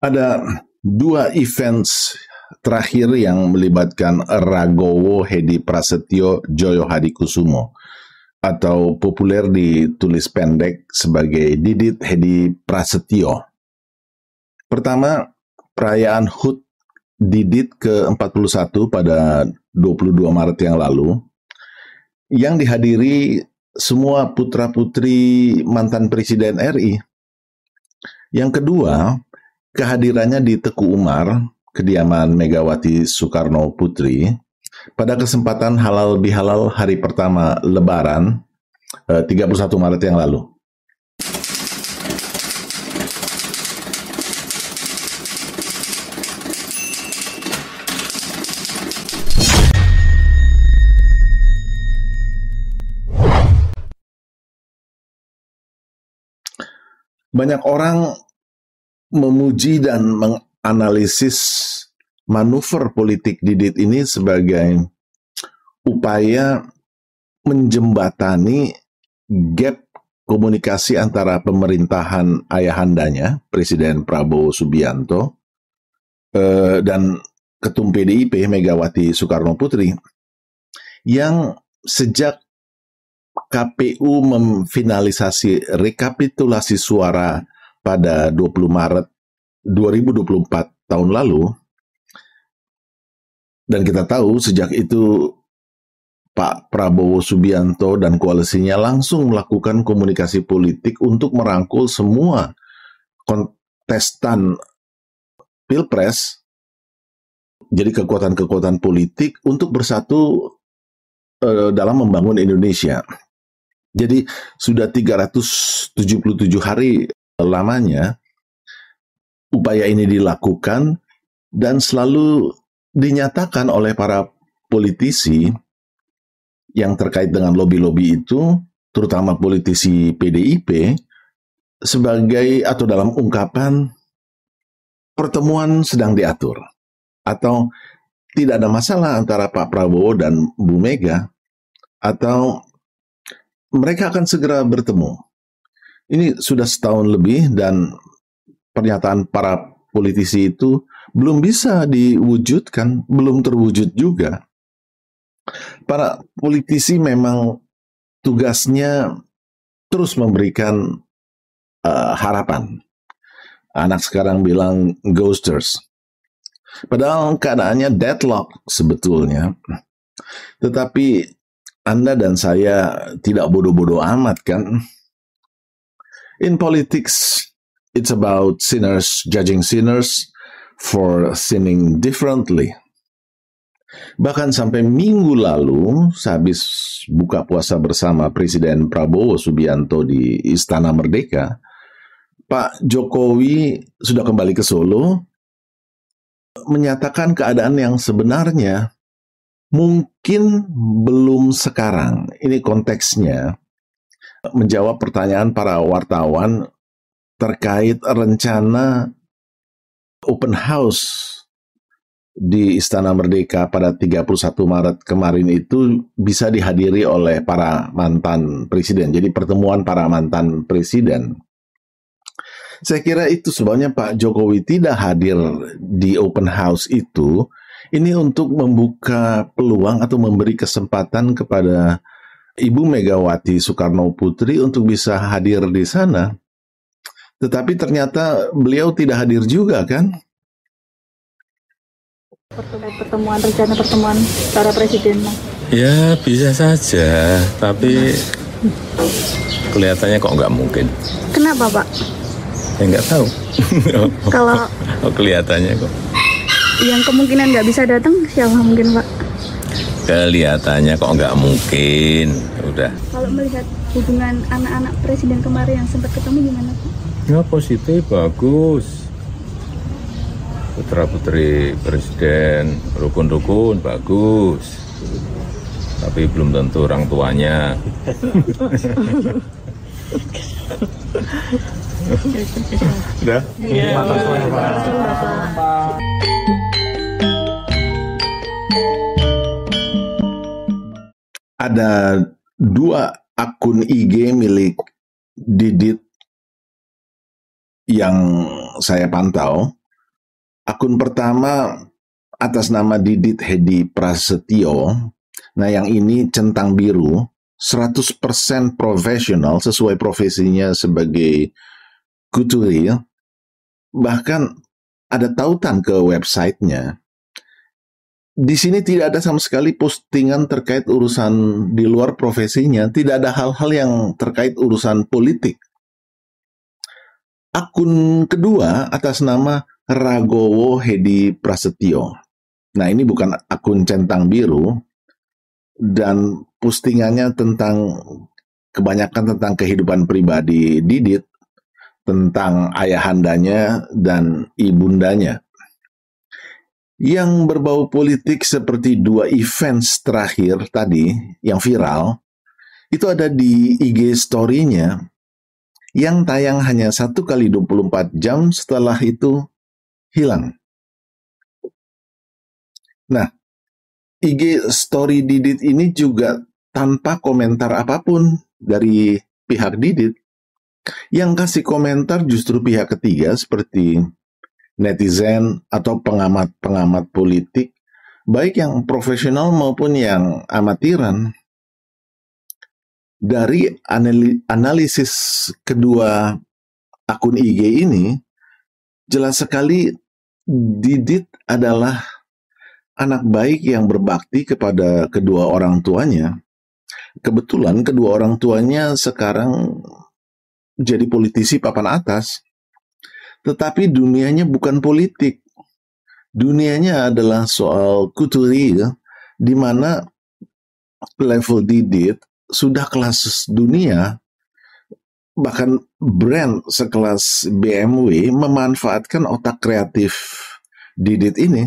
Ada dua events terakhir yang melibatkan Ragowo Hedi Prasetyo Joyo Hadikusumo, atau populer ditulis pendek sebagai Didit Hedi Prasetyo. Pertama, perayaan HUT Didit ke-41 pada 22 Maret yang lalu, yang dihadiri semua putra-putri mantan Presiden RI. Yang kedua, kehadirannya di Teku Umar, kediaman Megawati Soekarno Putri, pada kesempatan halal bihalal hari pertama Lebaran 31 Maret yang lalu. Banyak orang memuji dan menganalisis manuver politik Didit ini sebagai upaya menjembatani gap komunikasi antara pemerintahan ayahandanya, Presiden Prabowo Subianto, dan Ketum PDIP Megawati Soekarno Putri, yang sejak KPU memfinalisasi rekapitulasi suara pada 20 Maret 2024 tahun lalu, dan kita tahu sejak itu Pak Prabowo Subianto dan koalisinya langsung melakukan komunikasi politik untuk merangkul semua kontestan Pilpres, jadi kekuatan-kekuatan politik untuk bersatu dalam membangun Indonesia. Jadi sudah 377 hari lamanya upaya ini dilakukan, dan selalu dinyatakan oleh para politisi yang terkait dengan lobi-lobi itu, terutama politisi PDIP, sebagai atau dalam ungkapan pertemuan sedang diatur, atau tidak ada masalah antara Pak Prabowo dan Bu Mega, atau mereka akan segera bertemu. Ini sudah setahun lebih dan pernyataan para politisi itu belum bisa diwujudkan, belum terwujud juga. Para politisi memang tugasnya terus memberikan harapan. Anak sekarang bilang ghosters. Padahal keadaannya deadlock sebetulnya. Tetapi Anda dan saya tidak bodoh-bodoh amat, kan? In politics, it's about sinners judging sinners for sinning differently. Bahkan sampai minggu lalu, sehabis buka puasa bersama Presiden Prabowo Subianto di Istana Merdeka, Pak Jokowi sudah kembali ke Solo, menyatakan keadaan yang sebenarnya mungkin belum sekarang. Ini konteksnya menjawab pertanyaan para wartawan terkait rencana open house di Istana Merdeka pada 31 Maret kemarin itu bisa dihadiri oleh para mantan presiden. Jadi pertemuan para mantan presiden. Saya kira itu sebabnya Pak Jokowi tidak hadir di open house itu. Ini untuk membuka peluang atau memberi kesempatan kepada Ibu Megawati Soekarno Putri untuk bisa hadir di sana. Tetapi ternyata beliau tidak hadir juga, kan? Rencana pertemuan para presiden. Ya bisa saja, tapi kelihatannya kok nggak mungkin. Kenapa, Pak? Saya nggak tahu. Kalau kelihatannya kok. Yang kemungkinan nggak bisa datang siapa mungkin, Pak? Kelihatannya kok nggak mungkin. Udah. Kalau melihat hubungan anak-anak presiden kemarin yang sempat ketemu gimana, Pak? Ya positif, bagus. Putra-putri presiden, rukun-rukun, bagus. Tapi belum tentu orang tuanya. Udah? Iya. Ada dua akun IG milik Didit yang saya pantau. Akun pertama atas nama Didit Hedi Prasetyo. Nah, yang ini centang biru, 100% profesional sesuai profesinya sebagai couturier. Bahkan ada tautan ke websitenya. Di sini tidak ada sama sekali postingan terkait urusan di luar profesinya, tidak ada hal-hal yang terkait urusan politik. Akun kedua atas nama Ragowo Hedi Prasetyo. Nah, ini bukan akun centang biru, dan postingannya kebanyakan tentang kehidupan pribadi Didit, tentang ayahandanya dan ibundanya. Yang berbau politik seperti 2 events terakhir tadi yang viral, itu ada di IG story-nya yang tayang hanya 1 kali 24 jam, setelah itu hilang. Nah, IG story Didit ini juga tanpa komentar apapun dari pihak Didit. Yang kasih komentar justru pihak ketiga seperti netizen atau pengamat-pengamat politik, baik yang profesional maupun yang amatiran. Dari analisis kedua akun IG ini, jelas sekali Didit adalah anak baik yang berbakti kepada kedua orang tuanya. Kebetulan kedua orang tuanya sekarang jadi politisi papan atas. Tetapi dunianya bukan politik. Dunianya adalah soal couturier, di mana level Didit sudah kelas dunia. Bahkan brand sekelas BMW memanfaatkan otak kreatif Didit ini.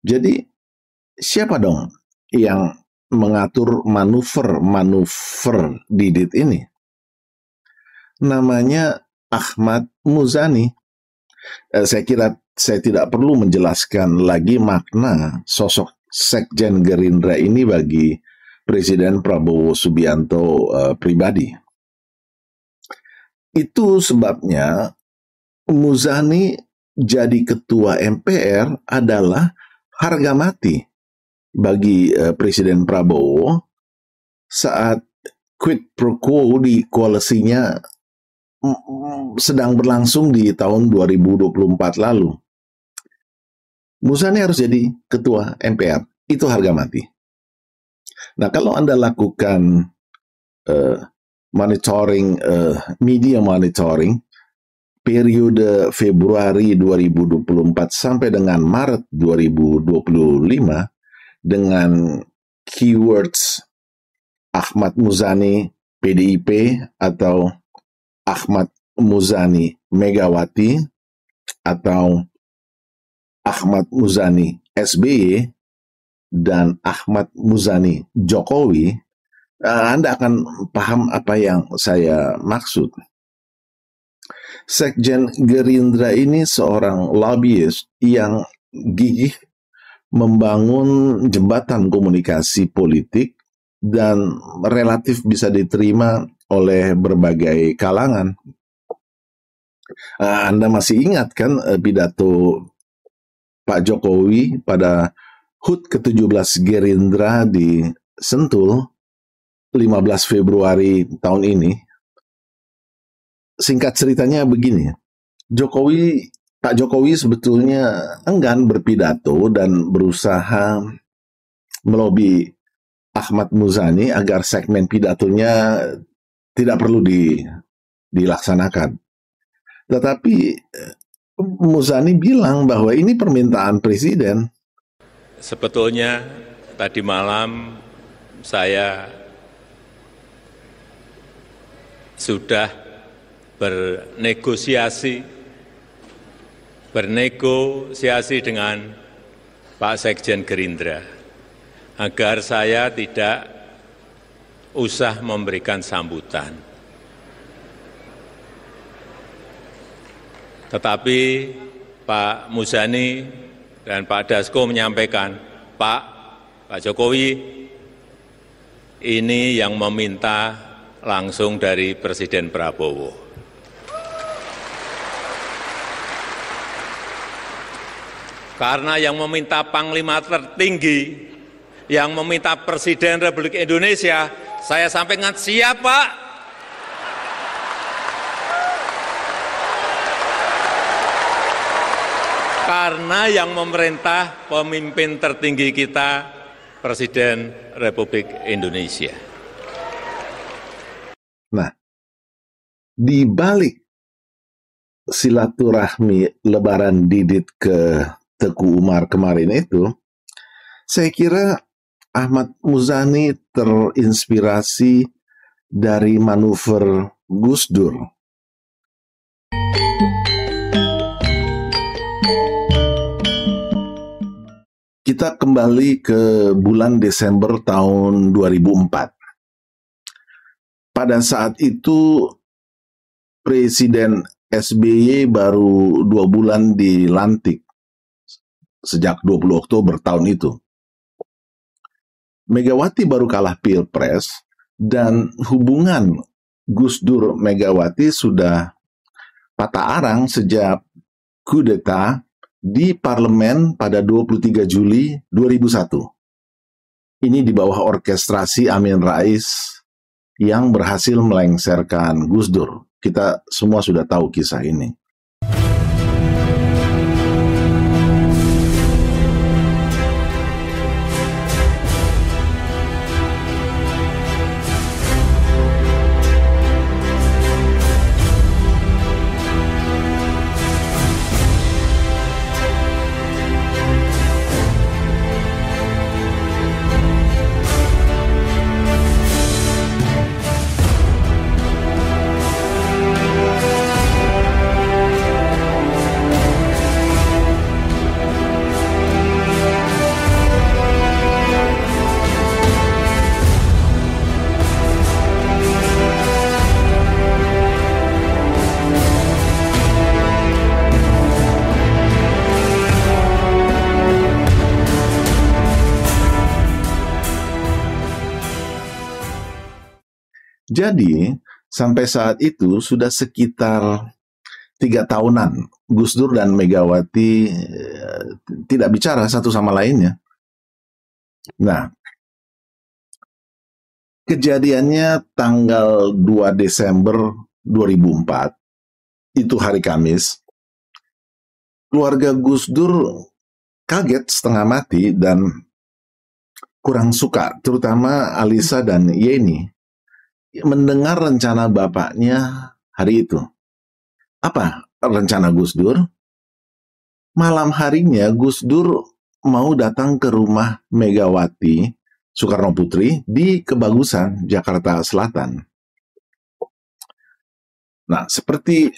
Jadi, siapa dong yang mengatur manuver Didit ini? Namanya Ahmad Muzani. Saya kira saya tidak perlu menjelaskan lagi makna sosok Sekjen Gerindra ini bagi Presiden Prabowo Subianto pribadi. Itu sebabnya Muzani jadi ketua MPR adalah harga mati bagi Presiden Prabowo saat quid pro quo di koalisinya sedang berlangsung di tahun 2024 lalu. Muzani harus jadi ketua MPR, itu harga mati. Nah, kalau Anda lakukan monitoring, media monitoring, periode Februari 2024 sampai dengan Maret 2025 dengan keywords Ahmad Muzani PDIP atau Ahmad Muzani Megawati atau Ahmad Muzani SBY dan Ahmad Muzani Jokowi, Anda akan paham apa yang saya maksud. Sekjen Gerindra ini seorang lobbyist yang gigih membangun jembatan komunikasi politik dan relatif bisa diterima oleh berbagai kalangan. Anda masih ingat kan pidato Pak Jokowi pada HUT ke-17 Gerindra di Sentul 15 Februari tahun ini? Singkat ceritanya begini, Pak Jokowi sebetulnya enggan berpidato dan berusaha melobi Ahmad Muzani agar segmen pidatonya tidak perlu dilaksanakan. Tetapi Muzani bilang bahwa ini permintaan presiden. Sebetulnya tadi malam saya sudah bernegosiasi dengan Pak Sekjen Gerindra agar saya tidak usah memberikan sambutan. Tetapi Pak Muzani dan Pak Dasko menyampaikan, Pak Jokowi ini yang meminta langsung dari Presiden Prabowo. Karena yang meminta Panglima tertinggi, yang meminta Presiden Republik Indonesia, saya sampaikan siap, Pak. Karena yang memerintah pemimpin tertinggi kita, Presiden Republik Indonesia. Nah, di balik silaturahmi Lebaran Didit ke Teguh Umar kemarin itu, saya kira Ahmad Muzani terinspirasi dari manuver Gus Dur. Kita kembali ke bulan Desember tahun 2004. Pada saat itu Presiden SBY baru 2 bulan dilantik sejak 20 Oktober tahun itu. Megawati baru kalah Pilpres dan hubungan Gus Dur Megawati sudah patah arang sejak kudeta di parlemen pada 23 Juli 2001. Ini di bawah orkestrasi Amin Rais yang berhasil melengsarkan Gus Dur. Kita semua sudah tahu kisah ini. Jadi, sampai saat itu sudah sekitar 3 tahunan Gus Dur dan Megawati tidak bicara satu sama lainnya. Nah, kejadiannya tanggal 2 Desember 2004, itu hari Kamis, keluarga Gus Dur kaget setengah mati dan kurang suka, terutama Alisa dan Yeni, mendengar rencana bapaknya hari itu. Apa rencana Gus Dur? Malam harinya Gus Dur mau datang ke rumah Megawati Soekarno Putri di Kebagusan, Jakarta Selatan. Nah, seperti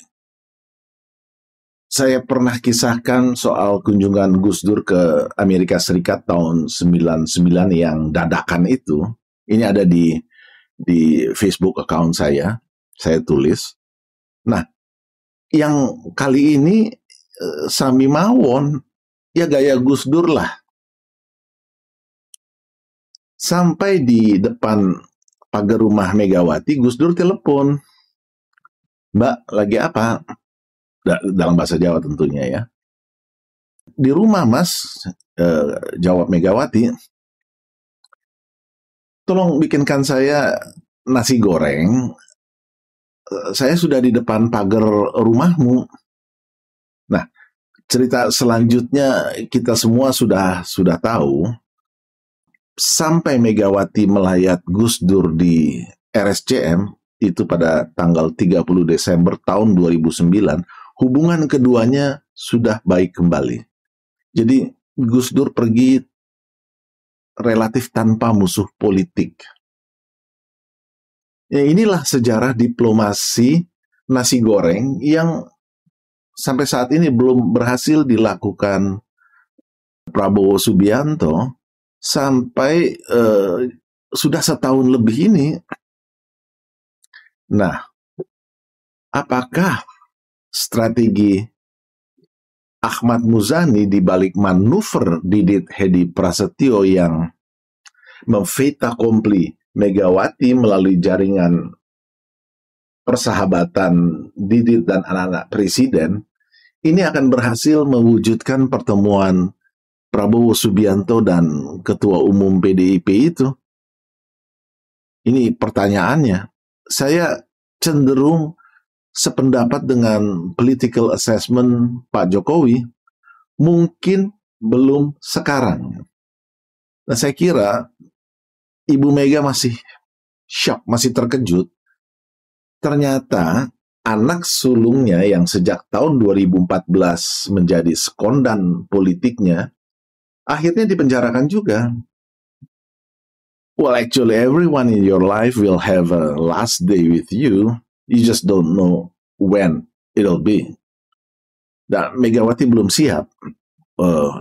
saya pernah kisahkan soal kunjungan Gus Dur ke Amerika Serikat tahun 99 yang dadakan itu, ini ada di Facebook account saya tulis. Nah, yang kali ini sami mawon, ya gaya Gus Dur lah. Sampai di depan pagar rumah Megawati, Gus Dur telepon. Mbak, lagi apa? Dalam bahasa Jawa tentunya ya. Di rumah Mas, jawab Megawati. Tolong bikinkan saya nasi goreng. Saya sudah di depan pagar rumahmu. Nah, cerita selanjutnya kita semua sudah tahu. Sampai Megawati melayat Gus Dur di RSCM, itu pada tanggal 30 Desember tahun 2009, hubungan keduanya sudah baik kembali. Jadi Gus Dur pergi relatif tanpa musuh politik. Ya, inilah sejarah diplomasi nasi goreng yang sampai saat ini belum berhasil dilakukan Prabowo Subianto sampai sudah setahun lebih ini. Nah, apakah strategi Ahmad Muzani di balik manuver Didit Hedi Prasetyo yang memfait accompli Megawati melalui jaringan persahabatan Didit dan anak-anak presiden, ini akan berhasil mewujudkan pertemuan Prabowo Subianto dan Ketua Umum PDIP itu? Ini pertanyaannya. Saya cenderung sependapat dengan political assessment Pak Jokowi, mungkin belum sekarang. Nah, saya kira Ibu Mega masih shock, masih terkejut. Ternyata anak sulungnya yang sejak tahun 2014 menjadi sekondan politiknya, akhirnya dipenjarakan juga. Well, actually, everyone in your life will have a last day with you. You just don't know when it'll be. Dan Megawati belum siap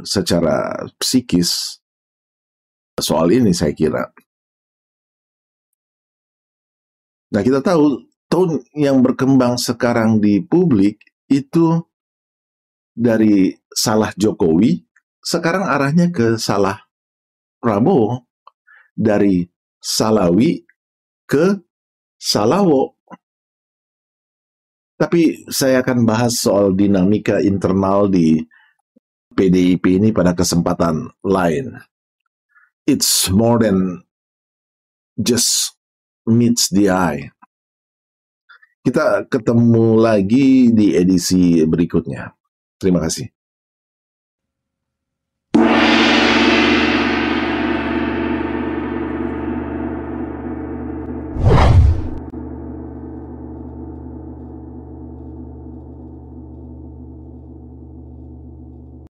secara psikis soal ini, saya kira. Nah, kita tahu tone yang berkembang sekarang di publik itu dari salah Jokowi, sekarang arahnya ke salah Prabowo. Dari Salawi ke Salawo. Tapi saya akan bahas soal dinamika internal di PDIP ini pada kesempatan lain. It's more than just meets the eye. Kita ketemu lagi di edisi berikutnya. Terima kasih.